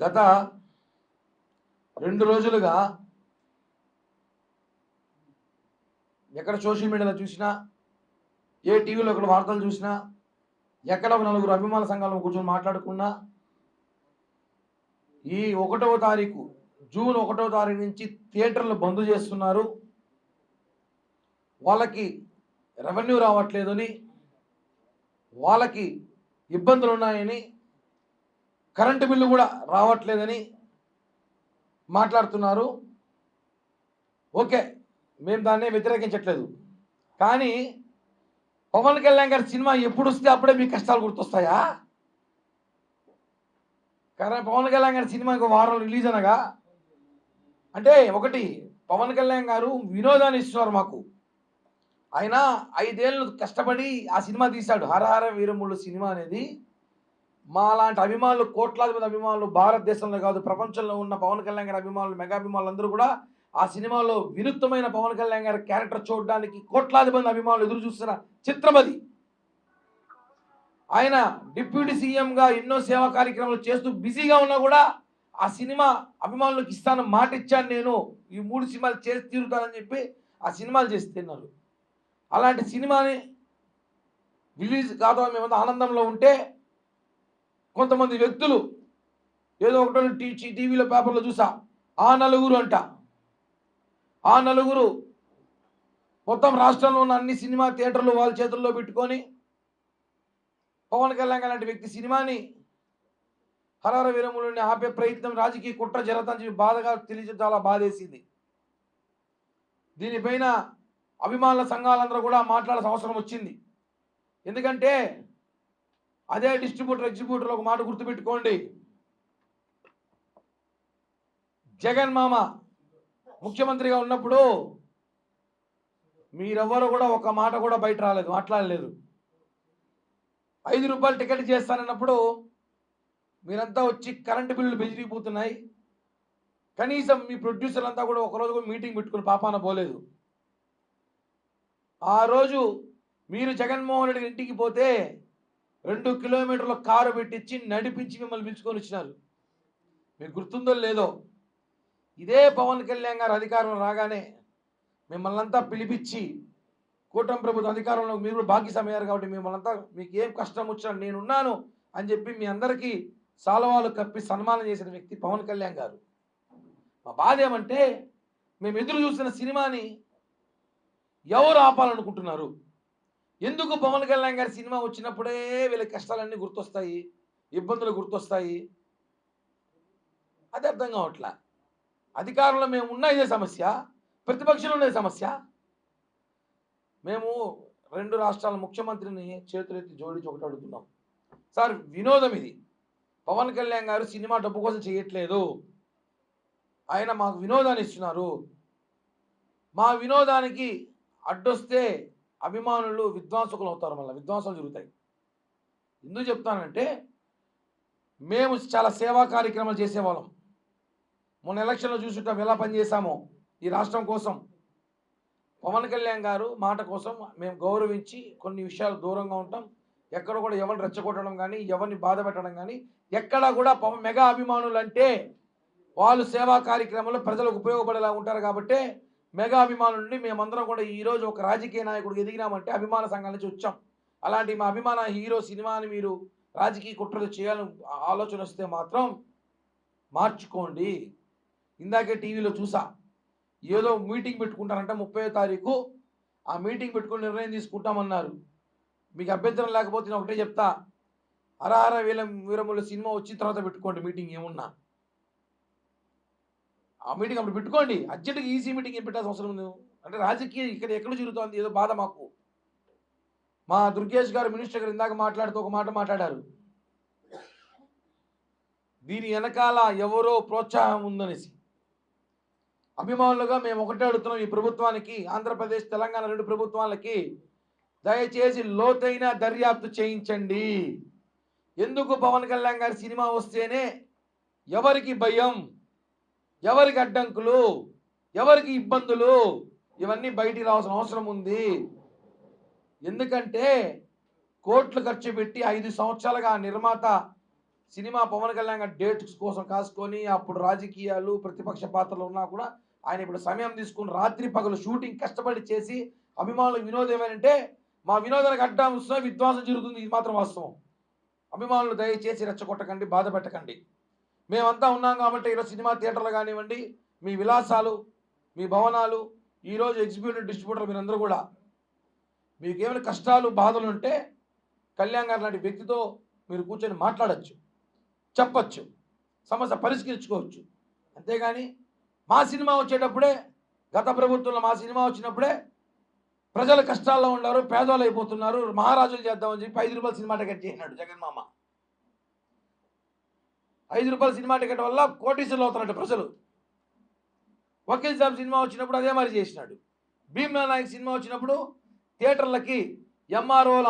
గత 2 రోజులుగా ఎక్కడ సోషల్ మీడియాలో చూసినా, ఏ టీవీలో ఒకటి వార్తలు చూసినా, ఎక్కడ ఒక నలుగురు అభిమాన సంఘాలను కూర్చొని మాట్లాడుకున్నా, ఈ 1వ తారీఖు జూన్ 1వ తారీఖు నుంచి థియేటర్లు బంద్ చేస్తున్నారు. వాళ్ళకి రెవెన్యూ రావట్లేదని, వాళ్ళకి ఇబ్బందులు ఉన్నాయని, కరెంటు బిల్లు కూడా రావట్లేదని మాట్లాడుతున్నారు. ఓకే, మేము దాన్ని వ్యతిరేకించట్లేదు. కానీ పవన్ కళ్యాణ్ గారి సినిమా ఎప్పుడు వస్తే అప్పుడే మీ కష్టాలు గుర్తొస్తాయా? కానీ పవన్ కళ్యాణ్ గారి సినిమా ఇంకో వారం రిలీజ్ అనగా, అంటే ఒకటి పవన్ కళ్యాణ్ గారు వినోదాన్ని ఇస్తున్నారు మాకు. ఆయన 5 ఏళ్ళు కష్టపడి ఆ సినిమా తీశాడు. హరహర వీరములు సినిమా అనేది మాలాంటి అభిమానులు, కోట్లాది మంది అభిమానులు, భారతదేశంలో కాదు ప్రపంచంలో ఉన్న పవన్ కళ్యాణ్ గారి అభిమానులు, మెగా అభిమానులు అందరూ కూడా ఆ సినిమాలో వినూత్నమైన పవన్ కళ్యాణ్ గారి క్యారెక్టర్ చూడడానికి కోట్లాది మంది అభిమానులు ఎదురు చూస్తున్న చిత్రం అది. ఆయన డిప్యూటీ సీఎంగా ఎన్నో సేవా కార్యక్రమాలు చేస్తూ బిజీగా ఉన్నా కూడా ఆ సినిమా అభిమానులకు ఇస్తాను, మాట ఇచ్చాను, నేను ఈ 3 సినిమాలు చేసి తీరుతానని చెప్పి ఆ సినిమాలు చేసి తిన్నారు. అలాంటి సినిమాని రిలీజ్ కాదు మేమంతా ఆనందంలో ఉంటే, కొంతమంది వ్యక్తులు ఏదో ఒకటో టీవీలో పేపర్లో చూసా, ఆ నలుగురు అంట, ఆ నలుగురు మొత్తం రాష్ట్రంలో ఉన్న అన్ని సినిమా థియేటర్లు వాళ్ళ చేతుల్లో పెట్టుకొని పవన్ కళ్యాణ్ లాంటి వ్యక్తి సినిమాని హరహర వీరములని ఆపే ప్రయత్నం, రాజకీయ కుట్ర జరుగుతుందని చెప్పి బాధగా తెలియజేసి చాలా బాధేసింది. దీనిపైన అభిమానుల సంఘాలందరూ కూడా మాట్లాడాల్సిన అవసరం వచ్చింది. ఎందుకంటే అదే డిస్ట్రిబ్యూటర్ ఎగ్జిబ్యూటర్ ఒక మాట గుర్తుపెట్టుకోండి, జగన్ మామ ముఖ్యమంత్రిగా ఉన్నప్పుడు మీరెవ్వరు కూడా ఒక మాట కూడా బయట రాలేదు, మాట్లాడలేదు. 5 రూపాయలు టికెట్ చేస్తానన్నప్పుడు మీరంతా వచ్చి కరెంటు బిల్లులు బెదిరిపోతున్నాయి, కనీసం మీ ప్రొడ్యూసర్ అంతా కూడా ఒకరోజు కూడా మీటింగ్ పెట్టుకుని పాపాన పోలేదు. ఆ రోజు మీరు జగన్మోహన్ రెడ్డి ఇంటికి పోతే 2 కిలోమీటర్ల కారు పెట్టించి నడిపించి మిమ్మల్ని పిలుచుకొని వచ్చినారు. మీకు గుర్తుందో లేదో, ఇదే పవన్ కళ్యాణ్ గారు అధికారంలో రాగానే మిమ్మల్ని అంతా పిలిపించి, కూటమి ప్రభుత్వ అధికారంలో మీరు భాగ్యసమయ్యారు కాబట్టి మిమ్మల్ని అంతా మీకు ఏం కష్టం వచ్చినా నేనున్నాను అని చెప్పి మీ అందరికీ సాలవాలు కప్పి సన్మానం చేసిన వ్యక్తి పవన్ కళ్యాణ్ గారు. మా బాధ ఏమంటే, మేము ఎదురు చూసిన సినిమాని ఎవరు ఆపాలనుకుంటున్నారు? ఎందుకు పవన్ కళ్యాణ్ గారి సినిమా వచ్చినప్పుడే వీళ్ళ కష్టాలన్నీ గుర్తొస్తాయి, ఇబ్బందులు గుర్తొస్తాయి? అది అర్థం కావట్లా. అధికారంలో మేము ఉన్న ఇదే సమస్య, ప్రతిపక్షంలో ఉండే సమస్య. మేము 2 రాష్ట్రాల ముఖ్యమంత్రిని చేతులెత్తి జోడించి ఒకటి అడుగుతున్నాం, సార్ వినోదం ఇది, పవన్ కళ్యాణ్ గారు సినిమా డబ్బు కోసం చేయట్లేదు, ఆయన మాకు వినోదాన్ని ఇస్తున్నారు. మా వినోదానికి అడ్డొస్తే అభిమానులు విధ్వంసకులు అవుతారు, మళ్ళీ విధ్వంసాలు జరుగుతాయి. ఎందుకు చెప్తానంటే, మేము చాలా సేవా కార్యక్రమాలు చేసేవాళ్ళం. మొన్న ఎలక్షన్లో చూసుంటాం ఎలా పనిచేసామో ఈ రాష్ట్రం కోసం. పవన్ కళ్యాణ్ గారు మాట కోసం మేము గౌరవించి కొన్ని విషయాలు దూరంగా ఉంటాం. ఎక్కడ కూడా ఎవరిని రెచ్చగొట్టడం కానీ, ఎవరిని బాధ పెట్టడం కానీ, ఎక్కడ కూడా మెగా అభిమానులు అంటే వాళ్ళు సేవా కార్యక్రమంలో ప్రజలకు ఉపయోగపడేలా ఉంటారు. కాబట్టి మెగా అభిమానుల నుండి మేమందరం కూడా ఈరోజు ఒక రాజకీయ నాయకుడికి ఎదిగినామంటే అభిమాన సంఘాల నుంచి వచ్చాం. అలాంటి మా అభిమాన హీరో సినిమాని మీరు రాజకీయ కుట్రలు చేయాలని ఆలోచన వస్తే మాత్రం మార్చుకోండి. ఇందాకే టీవీలో చూసా, ఏదో మీటింగ్ పెట్టుకుంటారంట 30వ తారీఖు, ఆ మీటింగ్ పెట్టుకుని నిర్ణయం తీసుకుంటామన్నారు. మీకు అభ్యంతరం లేకపోతే నేను ఒకటే చెప్తా, హరహర వీరముల సినిమా వచ్చిన తర్వాత పెట్టుకోండి మీటింగ్ ఏమున్నా. ఆ మీటింగ్ అప్పుడు పెట్టుకోండి, అర్జెంట్గా ఈసీ మీటింగ్ ఏం పెట్టాల్సిన అవసరం ఉంది? అంటే రాజకీయం ఇక్కడ ఎక్కడ జరుగుతుంది ఏదో బాధ మాకు. మా దుర్గేష్ గారు మినిస్టర్ గారు ఇందాక మాట్లాడుతూ ఒక మాట మాట్లాడారు, దీని వెనకాల ఎవరో ప్రోత్సాహం ఉందనేసి. అభిమానులుగా మేము ఒకటే అడుగుతున్నాం ఈ ప్రభుత్వానికి, ఆంధ్రప్రదేశ్ తెలంగాణ 2 ప్రభుత్వాలకి, దయచేసి లోతైన దర్యాప్తు చేయించండి. ఎందుకు పవన్ కళ్యాణ్ గారి సినిమా వస్తేనే ఎవరికి భయం, ఎవరికి అడ్డంకులు, ఎవరికి ఇబ్బందులు, ఇవన్నీ బయటికి రావాల్సిన అవసరం ఉంది. ఎందుకంటే కోట్లు ఖర్చు పెట్టి 5 సంవత్సరాలుగా నిర్మాత సినిమా పవన్ కళ్యాణ్ గారి డేట్స్ కోసం కాసుకొని అప్పుడు రాజకీయాలు ప్రతిపక్ష పాత్రలు ఉన్నా కూడా ఆయన ఇప్పుడు సమయం తీసుకుని రాత్రి పగలు షూటింగ్ కష్టపడి చేసి అభిమానులకు వినోదం ఏమంటే మా వినోదానికి అడ్డం వస్తున్న విధ్వంసం జరుగుతుంది, ఇది మాత్రం వాస్తవం. అభిమానులు దయచేసి రెచ్చగొట్టకండి, బాధ పెట్టకండి. మేమంతా ఉన్నాం కాబట్టి ఈరోజు సినిమా థియేటర్లు కానివ్వండి, మీ విలాసాలు, మీ భవనాలు, ఈరోజు ఎగ్జిక్యూటివ్ డిస్ట్రిబ్యూటర్ మీరందరూ కూడా మీకు ఏమైనా కష్టాలు బాధలు ఉంటే కళ్యాణ్ గారు లాంటి వ్యక్తితో మీరు కూర్చొని మాట్లాడచ్చు, చెప్పచ్చు, సమస్య పరిష్కరించుకోవచ్చు. అంతేగాని మా సినిమా వచ్చేటప్పుడే, గత ప్రభుత్వంలో మా సినిమా వచ్చినప్పుడే ప్రజలు కష్టాల్లో ఉన్నారు, పేదవాళ్ళు అయిపోతున్నారు, మహారాజులు చేద్దామని చెప్పి 5 రూపాయల సినిమా టికెట్ చేసినాడు జగన్మామ. 5 రూపాయల సినిమా టికెట్ వల్ల కోటీశ్వరులు అవుతున్నట్టు ప్రజలు. వకీల్ సాబ్ సినిమా వచ్చినప్పుడు అదే మరి చేసినాడు. భీమ్లా నాయక్ సినిమా వచ్చినప్పుడు థియేటర్లకి ఎంఆర్ఓల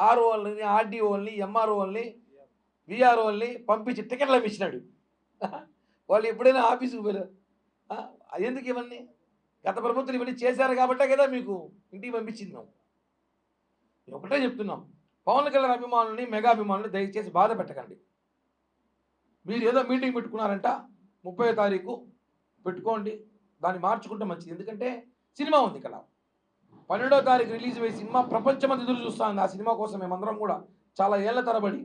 ఆర్ఓల్ని, ఆర్డీఓల్ని, ఎంఆర్ఓల్ని, విఆర్ఓల్ని పంపించి టికెట్లు ఇచ్చినాడు. వాళ్ళు ఎప్పుడైనా ఆఫీసుకు పోయారు. ఎందుకు ఇవన్నీ? గత ప్రభుత్వం ఇవన్నీ చేశారు కాబట్టే కదా మీకు ఇంటికి పంపించింది. మేము ఒకటే చెప్తున్నాం, పవన్ కళ్యాణ్ అభిమానుల్ని, మెగా అభిమానుల్ని దయచేసి బాధ పెట్టకండి. మీరు ఏదో మీటింగ్ పెట్టుకున్నారంట, 30వ తారీఖు పెట్టుకోండి, దాన్ని మార్చుకుంటే మంచిది. ఎందుకంటే సినిమా ఉంది ఇక్కడ. 12వ తారీఖు రిలీజ్ అయ్యే సినిమా ప్రపంచమంతా ఎదురు చూస్తూ ఉంది. ఆ సినిమా కోసం మేమందరం కూడా చాలా ఏళ్ల తరబడి.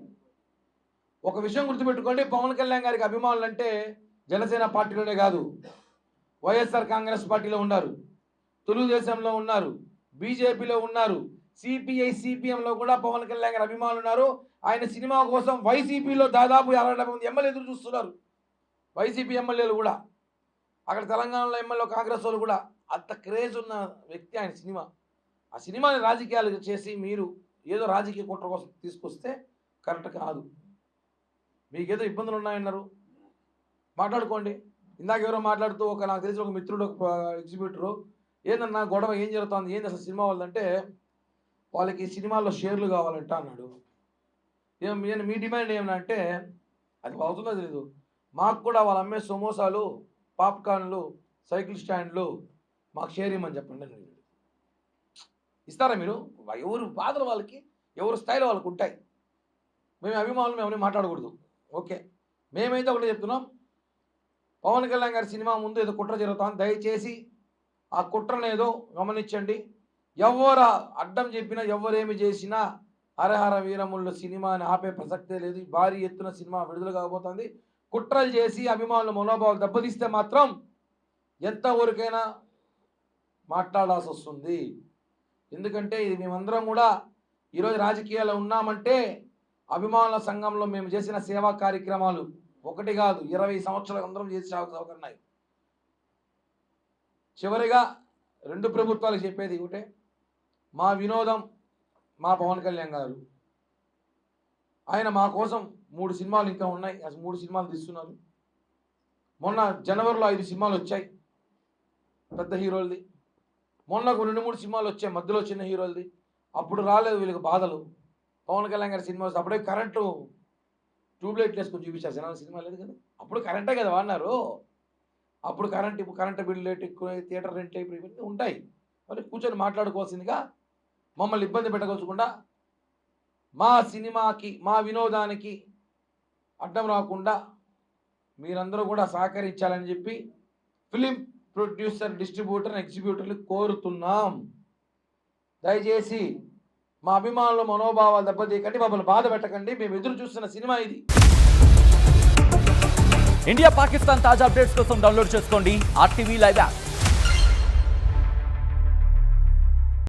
ఒక విషయం గుర్తుపెట్టుకోండి, పవన్ కళ్యాణ్ గారికి అభిమానులు అంటే జనసేన పార్టీలోనే కాదు, వైఎస్ఆర్ కాంగ్రెస్ పార్టీలో ఉన్నారు, తెలుగుదేశంలో ఉన్నారు, బీజేపీలో ఉన్నారు, సిపిఐ సిపిఎంలో కూడా పవన్ కళ్యాణ్ గారి అభిమానులు ఉన్నారు. ఆయన సినిమా కోసం వైసీపీలో దాదాపు 60 మంది ఎమ్మెల్యే ఎదురు చూస్తున్నారు. వైసీపీ ఎమ్మెల్యేలు కూడా, అక్కడ తెలంగాణలో ఎమ్మెల్యే కాంగ్రెస్ వాళ్ళు కూడా. అంత క్రేజ్ ఉన్న వ్యక్తి ఆయన సినిమా. ఆ సినిమాని రాజకీయాలు చేసి మీరు ఏదో రాజకీయ కుట్ర కోసం తీసుకొస్తే కరెక్ట్ కాదు. మీకేదో ఇబ్బందులు ఉన్నాయన్నారు, మాట్లాడుకోండి. ఇందాక ఎవరో మాట్లాడుతూ నాకు తెలిసిన ఒక మిత్రుడు, ఒక ఎగ్జిబ్యూటరు, ఏందన్నా గొడవ ఏం జరుగుతుంది, ఏంది అసలు సినిమా వాళ్ళంటే వాళ్ళకి సినిమాల్లో షేర్లు కావాలంట అన్నాడు. మీ డిమాండ్ ఏమన్నా అంటే అది అవుతుందో తెలీదు, మాకు కూడా వాళ్ళు అమ్మే సమోసాలు, పాప్కార్న్లు, సైకిల్ స్టాండ్లు మాకు షేర్ ఇవ్వమని చెప్పండి అని. ఇస్తారా మీరు? ఎవరు బాధలు వాళ్ళకి, ఎవరు స్థాయిలో వాళ్ళకు ఉంటాయి. మేము అభిమానులు మేము మాట్లాడకూడదు. ఓకే, మేమైతే ఒకటే చెప్తున్నాం, పవన్ కళ్యాణ్ గారి సినిమా ముందు ఏదో కుట్ర జరుగుతాం, దయచేసి ఆ కుట్రను ఏదో గమనించండి. ఎవరు అడ్డం చెప్పినా, ఎవరేమి చేసినా హరహర వీరముల్లో సినిమాని ఆపే ప్రసక్తే లేదు. భారీ ఎత్తున సినిమా విడుదల కాబోతుంది. కుట్రలు చేసి అభిమానుల మనోభావాలు దెబ్బతీస్తే మాత్రం ఎంతవరకైనా మాట్లాడాల్సి వస్తుంది. ఎందుకంటే ఇది మేమందరం కూడా ఈరోజు రాజకీయాల్లో ఉన్నామంటే అభిమానుల సంఘంలో మేము చేసిన సేవా కార్యక్రమాలు ఒకటి కాదు, 20 సంవత్సరాలు అందరం చేసి ఉన్నాయి. చివరిగా 2 ప్రభుత్వాలకు చెప్పేది ఒకటే, మా వినోదం మా పవన్ కళ్యాణ్ గారు. ఆయన మా కోసం 3 సినిమాలు ఇంకా ఉన్నాయి, 3 సినిమాలు తీస్తున్నారు. మొన్న జనవరిలో 5 సినిమాలు వచ్చాయి పెద్ద హీరోలది. మొన్న 2-3 సినిమాలు వచ్చాయి మధ్యలో చిన్న హీరోలది. అప్పుడు రాలేదు వీళ్ళకి బాధలు. పవన్ కళ్యాణ్ గారి సినిమా వస్తే అప్పుడే కరెంటు ట్యూబ్లైట్లు వేసుకొని చూపించారు. జనాల సినిమా లేదు కదా, అప్పుడు కరెంటే కదా వాడినారు. అప్పుడు ఇప్పుడు కరెంటు బిల్లు రేట్ ఎక్కువ, థియేటర్ రెంట్ ఇప్పుడు ఇవన్నీ ఉంటాయి. మరి కూర్చొని మాట్లాడుకోవాల్సిందిగా, మమ్మల్ని ఇబ్బంది పెట్టకోకుండా మా సినిమాకి, మా వినోదానికి అడ్డం రాకుండా మీరందరూ కూడా సహకరించాలని చెప్పి ఫిలిం ప్రొడ్యూసర్, డిస్ట్రిబ్యూటర్, ఎగ్జిబ్యూటర్లు కోరుతున్నాం. దయచేసి మా అభిమానుల మనోభావాలు దెబ్బతీయకండి, మమ్మల్ని బాధ పెట్టకండి. మేము ఎదురు చూస్తున్న సినిమా ఇది. ఇండియా పాకిస్తాన్ తాజా అప్డేట్స్ కోసం డౌన్లోడ్ చేసుకోండి RTV లైవ్ యాప్.